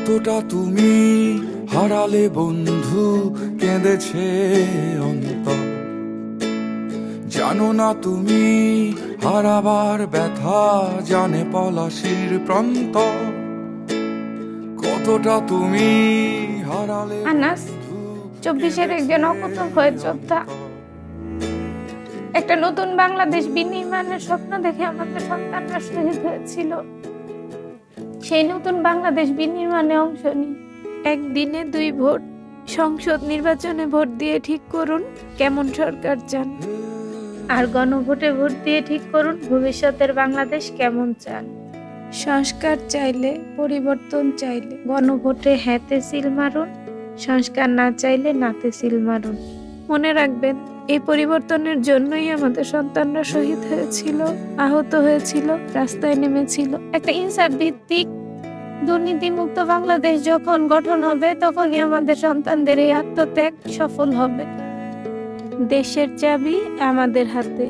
কতটা তুমি হারালে বন্ধু, কেঁদেছে অন্তর। জানো না তুমি হারাবার ব্যথা, জানে পলাশির প্রান্ত। কতটা তুমি হারালে আনাস 24-এর একজন অকুতোভয় যোদ্ধা। একটা নতুন বাংলাদেশ বিনির্মাণের স্বপ্ন দেখে আমাদের সন্তানরা শহীদ হয়েছিল। সেই নতুন বাংলাদেশ বিনির্মাণে অংশ নিই। একদিনে 2 ভোট, সংসদ নির্বাচনে ভোট দিয়ে ঠিক করুন কেমন সরকার চান, আর গণভোটে ভোট দিয়ে ঠিক করুন ভবিষ্যতের বাংলাদেশ কেমন চান। সংস্কার চাইলে, পরিবর্তন চাইলে গণভোটে হ্যাঁতে সিল মারুন, সংস্কার না চাইলে নাতে সিল মারুন। মনে রাখবেন, এই পরিবর্তনের জন্যই আমাদের সন্তানরা শহীদ হয়েছিল, আহত হয়েছিল, রাস্তায় নেমেছিল। একটা ইনসাফ ভিত্তিক দুর্নীতিমুক্ত বাংলাদেশ যখন গঠন হবে, তখনই আমাদের সন্তানদের এই আত্মত্যাগ সফল হবে। দেশের চাবি আমাদের হাতে।